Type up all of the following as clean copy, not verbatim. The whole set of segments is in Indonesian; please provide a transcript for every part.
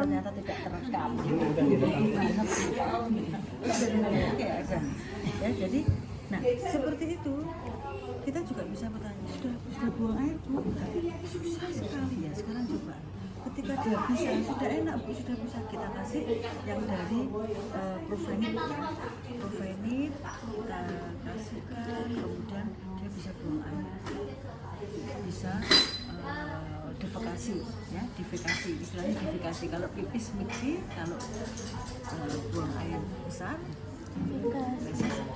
ternyata tidak terekam. Ya, jadi, nah seperti itu kita juga bisa bertanya, sudah buang air Bu? Susah sekali ya. Sekarang coba, ketika dia bisa, sudah enak Bu, sudah bisa kita kasih yang dari Provenit ya. Provenit kita kasihkan, kemudian dia bisa buang air, bisa defekasi ya, defekasi istilahnya defekasi. Kalau pipis mixi, kalau buang air besar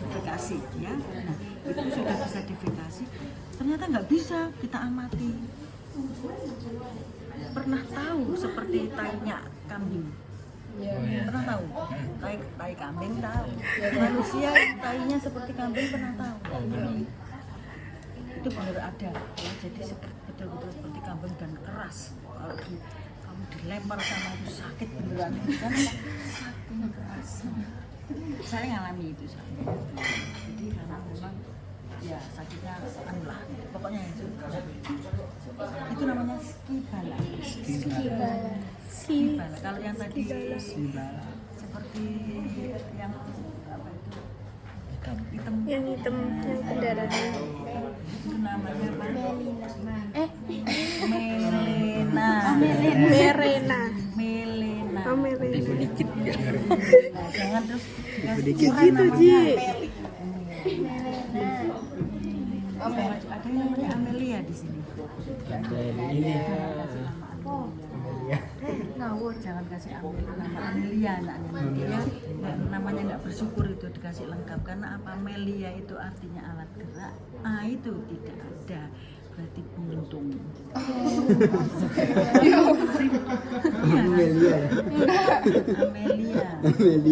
defekasi ya. Nah itu sudah bisa defekasi, ternyata nggak bisa kita amati. Pernah tahu seperti tainya kambing? Pernah tahu? Tai kambing tahu. Manusia tainya seperti kambing pernah tahu? Itu benar ada ya. Jadi betul-betul seperti kambing dan keras. Kalau kamu dilempar sama itu sakit beneran kan, saking keras. Saya ngalami itu saya. Jadi karena memang ya sakitnya lah. Pokoknya itu namanya skibala. Skibala. Kalau yang tadi seperti yang apa itu? Hitam. Yang hitam yang pendarahan. Itu namanya apa? Melena. Dikit ya. Nah, jangan terus Dikit gitu Ji. Ada yang namanya Amelia di sini. Ada ini Ngawur, jangan kasih nama Amelia anaknya. Dia namanya nggak bersyukur itu dikasih lengkap. Karena apa? Amelia itu artinya alat gerak. Itu tidak ada, berarti buntung. Amelia ya.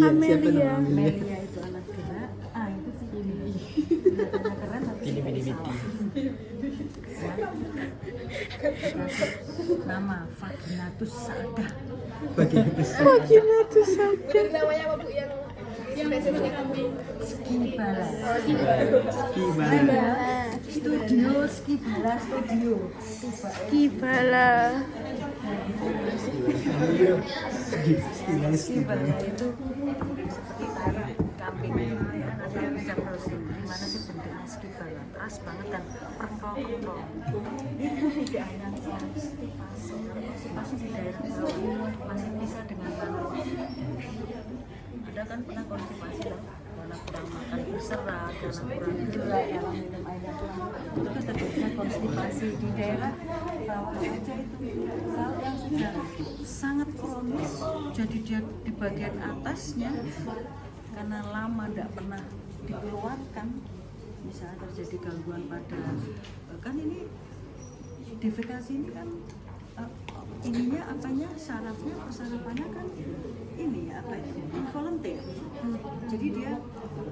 Amelia. Amelia itu alat gerak. Itu sih kelihatannya keren tapi salah. Nama Vaginatus Sa'adah. Vaginatus Sa'adah. Namanya apa Bu yang spesifiknya kambing? Skibala. Skibala. Studio Skibala Studio. Skibala. Skibala itu seperti tarik kambing ya. Nanti yang bisa browsing gimana sih bentuknya skibala. Keras banget dan perengkol-perengkol. Itu tidak hanya konstipasi. Konstipasi di daerah bawah masih bisa dengan ada kan pernah konstipasi lah, karena kurang makan berserat, karena kurang gerak, karena minum air yang kurang, itu kan terjadinya konstipasi di daerah bawah aja itu. Kalau yang sudah sangat kronis, jadi dia di bagian atasnya karena lama tidak pernah dikeluarkan, bisa terjadi gangguan pada kan ini defekasi ini kan ininya apanya sarafnya persarafannya kan ini apa itu volunteer. Jadi dia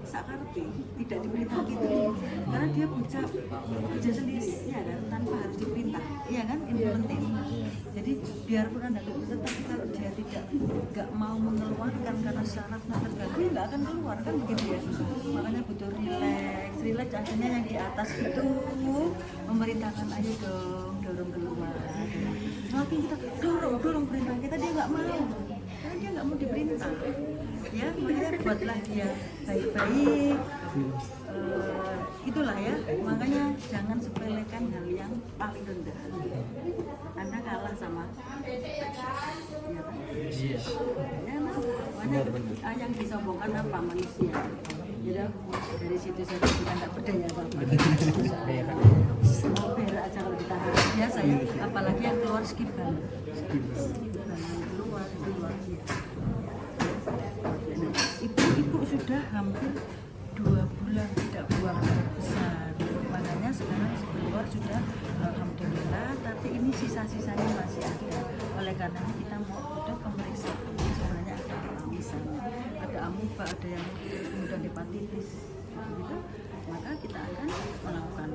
sakarti tidak diperintah gitu karena dia bisa bekerja sendiri ya kan, tanpa harus diperintah iya kan, involunteer. Jadi biarpun Anda tetapi kalau dia tidak mau mengeluarkan karena sarafnya terganggu nggak akan keluar kan begitu ya. Makanya butuh relax akhirnya yang di atas itu memerintahkan ayo dong dorong keluar. Tapi kita dorong perintah kita, dia nggak mau karena dia nggak mau diperintah ya. Makanya buatlah dia baik-baik. Itulah ya, makanya jangan sepelekan hal yang paling rendah. Anda kalah sama ya kan? Ya, makanya yang disombongkan apa manusia. Jadi dari situ saja kita tidak berdaya apa-apa. Mau berak aja kalau ditahan biasa ya, apalagi yang keluar skibala. Skibala yang keluar itu luar biasa. Ibu sudah hampir 2 bulan tidak buang air besar. Makanya sekarang keluar sudah alhamdulillah, tapi ini sisa-sisanya masih ada. Oleh karena kita butuh pemeriksaan. Sebenarnya ada misalnya ada amuba, ada yang kemudian hepatitis gitu. Maka kita akan melakukan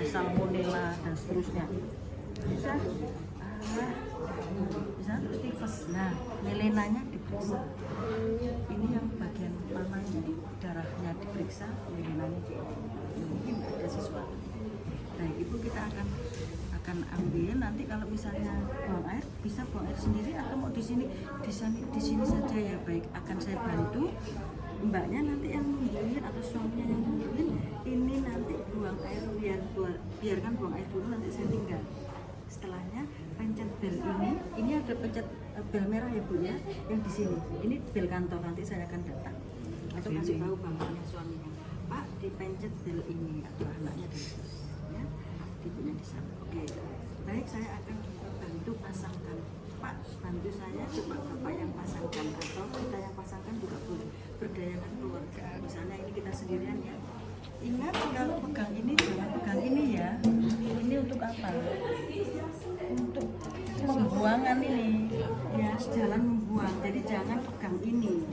salmonella dan seterusnya. Bisa terus tifus. Nah, melenanya diperiksa. Ini yang bagian mananya, darahnya diperiksa, melenanya mungkin ada sesuatu. Nah, ibu kita akan akan ambil nanti kalau misalnya buang air bisa buang air sendiri atau mau di sini saja ya baik, akan saya bantu mbaknya nanti yang nungguin atau suaminya yang nungguin ini nanti buang air biarkan buang air dulu nanti saya tinggal. Setelahnya pencet bel ini ada pencet bel merah ya Bu ya yang di sini. Ini bel kantor, nanti saya akan datang atau kasih tahu bapaknya suaminya. Pak, dipencet bel ini atau anaknya dari sini ya. Ibunya di sana. Oke. Baik, saya akan bantu pasangkan. Pak, bantu saya coba bapak yang pasangkan atau kita yang pasangkan juga boleh. Berdayakan keluarga. Misalnya ini kita sendirian ya. Ingat kalau pegang ini jangan pegang ini ya. Ini untuk apa? Untuk pembuangan ini ya, jalan membuang. Jadi jangan pegang ini,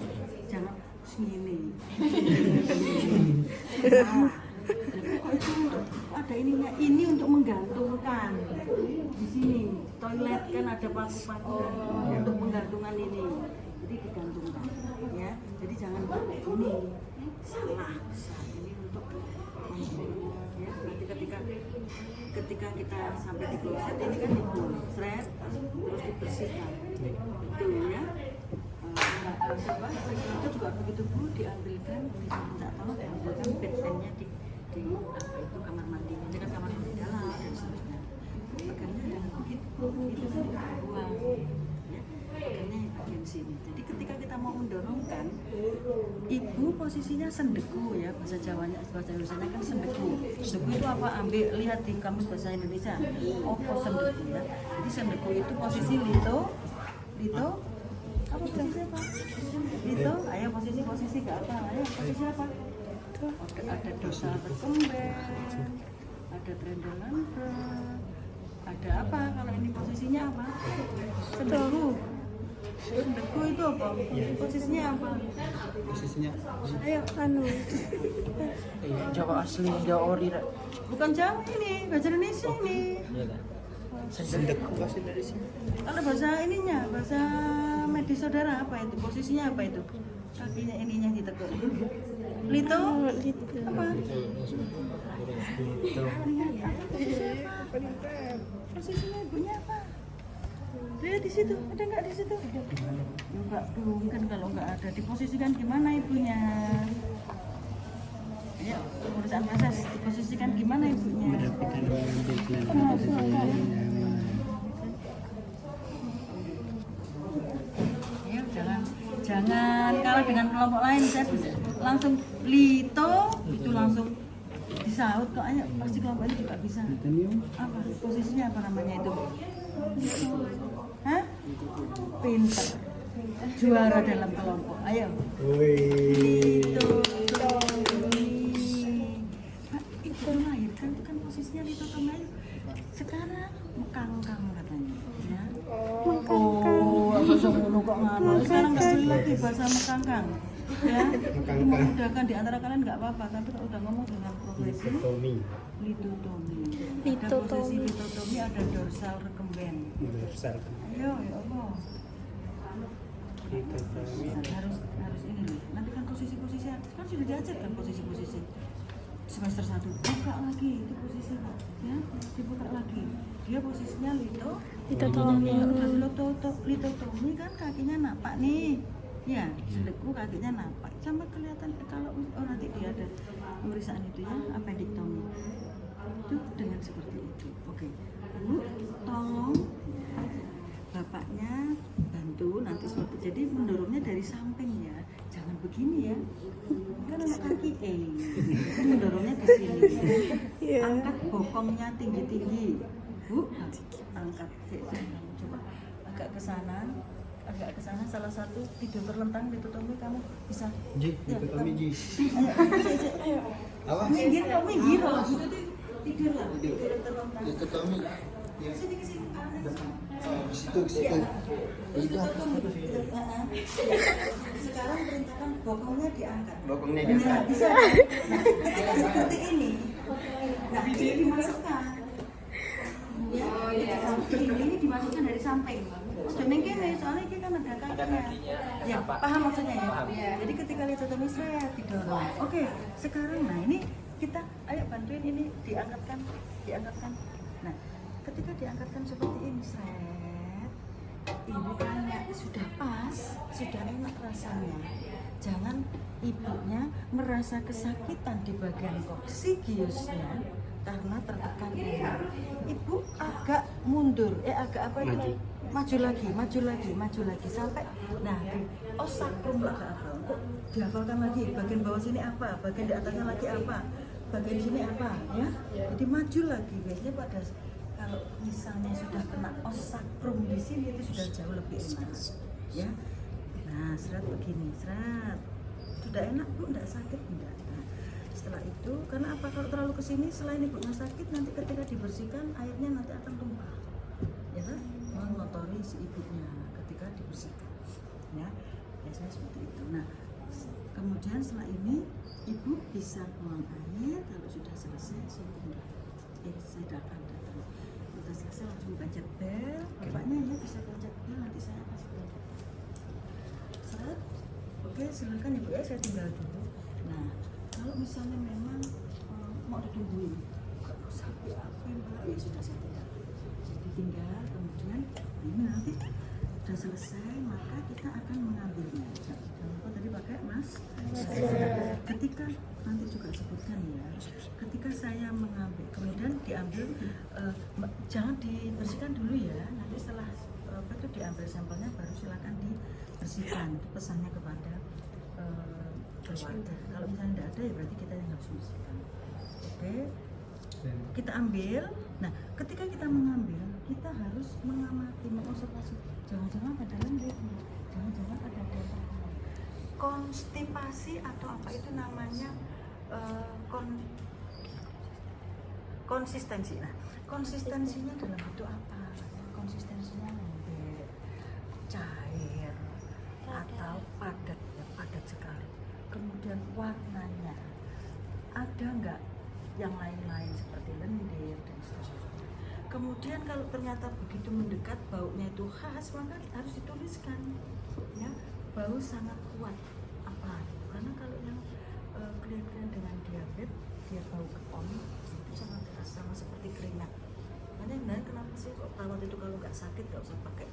jangan segini. Salah. Ada ininya, ini untuk menggantungkan di sini. Toilet kan ada paku-paku untuk penggantungan ini. Jadi digantungkan ya. Jadi jangan pakai ini. Salah besar. Ini untuk ya. Nanti ketika kita sampai di kloset ini kan seret terus dibersihkan. Itu ya. Itu juga begitu Bu, diambilkan, minta tolong diambilkan bednya di apa itu kamar mandi. Ini kan kamar mandi dalam dan seterusnya. Pegangnya dengan begitu, itu sudah buang. Ya, pegangnya di bagian sini. Jadi ketika kita mau mendorongkan, ibu posisinya sendeku ya, bahasa Jawanya, bahasa Indonesianya kan sendeku. Sendeku itu apa? Ambil lihat di kamus bahasa Indonesia. Oh, sendeku ya. Jadi sendeku itu posisi lito. Apa posisi apa? Lito, ayo posisi ke apa? Ayo posisi apa? Ada dorsal berkemben, ada trendelan ada apa? Kalau ini posisinya apa? Sendeku itu apa? Posisinya apa? Posisinya Ayo, Jawa asli, Jawa ori. bukan Jawa ini, bahasa Indonesia ini. Sendeku bahasa Indonesia. Kalau bahasa ininya, bahasa medis saudara apa itu? Posisinya apa itu? Kakinya ininya ditekuk. Lito? Apa? Posisinya ibunya apa? Lihat di situ, ada nggak di situ? Enggak mungkin kalau nggak ada. Diposisikan gimana ibunya? Ya, urusan proses. Diposisikan gimana ibunya? Ya, jangan kalah dengan kelompok lain. Saya bisa langsung lito itu langsung disaut kok. Ayo, pasti kelompok ini juga bisa. Apa posisinya, apa namanya itu? Hah? Pintar. Juara dalam kelompok. Ayo. Lito Tomi. Pak, itu melahirkan itu kan posisinya Lito Tomi. Sekarang mekangkang katanya. Ya. Oh, bahasa ngono kok nganu. Sekarang nggak boleh lagi bahasa mekangkang. Ya, memudahkan di antara kalian nggak apa-apa, tapi kalau udah ngomong dengan progresi litotomi. Ada posisi litotomi, ada dorsal rekemben. Ayo, ya Allah. Harus ini nih. Nanti kan posisi-posisi kan sudah diajarkan posisi-posisi. Semester 1 buka lagi itu posisi Pak. Ya, dibuka lagi. Dia posisinya litotomi kan kakinya napak nih. Ya, sendeku kakinya napak. Sampai kelihatan kalau nanti dia ada pemeriksaan itu ya, appendektomi. Itu dengan seperti itu. Oke. Bu, tolong bapaknya bantu nanti seperti jadi mendorongnya dari samping ya. Jangan begini ya. Kan anak kaki mendorongnya di sini. Angkat bokongnya tinggi-tinggi. Bu, angkat. Coba agak ke sana. Salah satu tidur terlentang ditutupi kamu bisa. Ji, ditutupi Ji. Ayo. Apa? Minggir. Tidur lah. Tidur terlentang. Ditutupi. Sini ke situ. Di situ. Itu. Sekarang perintahkan bokongnya diangkat. Bokongnya Nah, diangkat. bisa. Ketika seperti ini. Nah, ini dimasukkan. Ya, ini dimasukkan dari samping. Jeneng kene soalnya ini kan ada kakinya. Ya, paham maksudnya ya? Jadi ketika litotomi saya didorong. Oke, sekarang nah ini kita ayo bantuin ini diangkatkan. Nah, ketika diangkatkan seperti ini, seret, ini kayak sudah pas, sudah enak rasanya. Jangan ibunya merasa kesakitan di bagian koksigiusnya karena tertekan ini. Ibu agak mundur, agak apa itu? Maju lagi sampai nah di osakrum lah apa? Kok dihafalkan lagi bagian bawah sini apa, bagian di atasnya lagi apa, bagian sini apa, ya? Jadi maju lagi. Biasanya pada kalau misalnya sudah kena osakrum di sini itu sudah jauh lebih enak, ya. Nah, seret begini, seret. Sudah enak Bu, enggak sakit enggak. Nah, setelah itu, karena apa kalau terlalu kesini selain ibunya sakit nanti ketika dibersihkan airnya nanti akan tumpah, ya kan? Mengotori si ibunya ketika dibersihkan, ya. Biasanya seperti itu. Nah, kemudian setelah ini ibu bisa buang air. Kalau sudah selesai saya tinggal saya datang. Sudah selesai langsung pencet bel. Bapaknya ya bisa pencet bel, nanti saya kasih tahu. Seret. Oke, silakan ibu ya, saya tinggal dulu. Nah, kalau misalnya memang mau ditungguin, nggak sampai apa mbak, ya sudah saya tinggal. Jadi tinggal, kemudian ini nanti sudah selesai, maka kita akan mengambilnya. Jangan lupa tadi pakai mas. Ketika nanti juga sebutkan ya, ketika saya mengambil, kemudian diambil, jangan dibersihkan dulu ya. Nanti setelah apa itu diambil sampelnya, baru silakan dibersihkan. Itu pesannya kepada keluarga. Kalau misalnya tidak ada ya berarti kita yang harus bersihkan. Oke, kita ambil. Nah, ketika kita mengambil, kita harus mengamati, mengobservasi. Jangan-jangan ada lembut, jangan-jangan ada darah. Konstipasi atau apa itu namanya konsistensi. Nah, konsistensinya dalam bentuk apa? Konsistensinya lembek, cair, atau padat, ya, padat sekali. Kemudian warnanya ada nggak yang lain-lain seperti lendir dan seterusnya. Kemudian kalau ternyata begitu mendekat baunya itu khas, maka harus dituliskan, ya, bau sangat kuat apa? Karena kalau yang klien-klien dengan diabetes dia bau keon itu sangat khas, sama seperti keringat. Makanya kenapa sih kok perawat itu kalau nggak sakit nggak usah pakai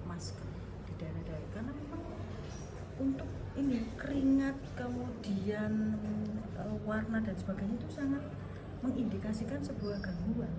masker di daerah-daerah, karena memang untuk ini keringat kemudian warna dan sebagainya itu sangat mengindikasikan sebuah gangguan.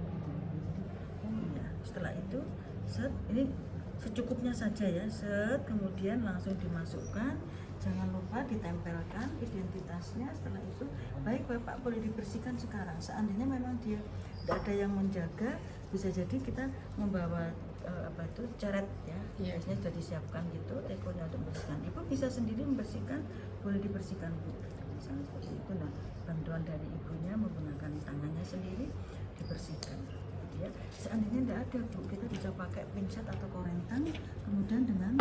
Oh iya, setelah itu set, ini secukupnya saja ya, set, kemudian langsung dimasukkan. Jangan lupa ditempelkan identitasnya. Setelah itu baik Bapak boleh dibersihkan sekarang. Seandainya memang dia tidak ada yang menjaga, bisa jadi kita membawa apa itu ceret ya, biasanya sudah disiapkan gitu tekonya untuk membersihkan. Ibu bisa sendiri membersihkan, boleh dibersihkan Bu, misalnya seperti itu. Nah, bantuan dari ibunya menggunakan tangannya sendiri dibersihkan gitu ya. Seandainya tidak ada Bu, kita bisa pakai pincet atau korentang. Kemudian dengan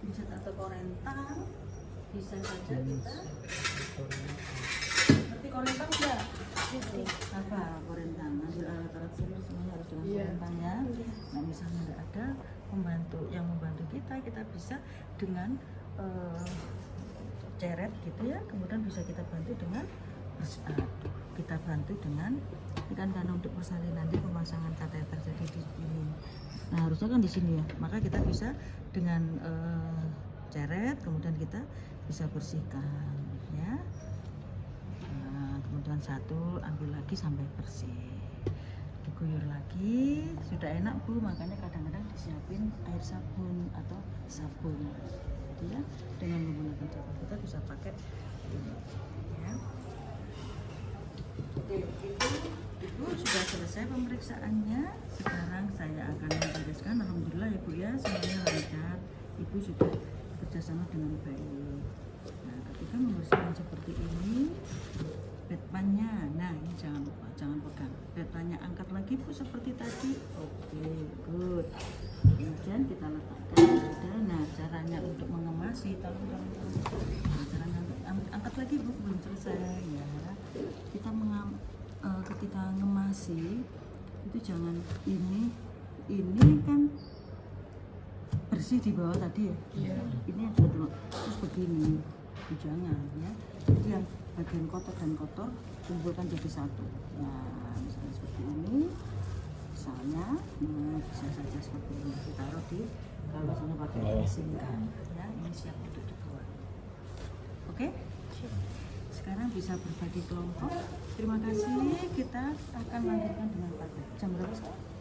pincet atau korentang bisa saja kita seperti korentang ya. Apa korentang? Ambil alat-alat sini semuanya harus dengan korentang ya. Nah, misalnya tidak ada pembantu yang membantu kita bisa dengan ceret gitu ya. Kemudian bisa kita bantu dengan kita bantu dengan ini kan karena untuk persalinan nanti pemasangan kateter jadi di sini. Nah, harusnya kan di sini ya. Maka kita bisa dengan ceret, kemudian kita bisa bersihkan ya. Nah, kemudian satu ambil lagi sampai bersih, diguyur lagi. Sudah enak Bu, makanya kadang-kadang disiapin air sabun atau sabun gitu ya. Dengan menggunakan sabun kita bisa pakai ini ya. Oke, itu Ibu sudah selesai pemeriksaannya. Sekarang saya akan membereskan. Alhamdulillah ya Bu ya, semuanya lancar. Ibu sudah kerjasama dengan baik. Nah, ketika membersihkan seperti ini, bedpannya, nah ini jangan lupa, jangan pegang. Bedpannya angkat lagi Bu seperti tadi. Oke, good. Kemudian kita letakkan. Nah, caranya untuk mengemasi, nah, caranya untuk angkat lagi Bu, belum selesai ya. Kita ketika ngemasi itu jangan ini kan bersih di bawah tadi ya. Ini yang sudah terus begini, jangan ya. Jadi yang bagian kotor dan kotor kumpulkan jadi satu. Nah, misalnya seperti ini, misalnya bisa saja seperti ini ditaruh di kalau misalnya pakai dressing kan ya, ini siap untuk dibuat. Oke, sekarang bisa berbagi kelompok. Terima kasih, kita akan lanjutkan dengan praktek. Jam berapa sekarang?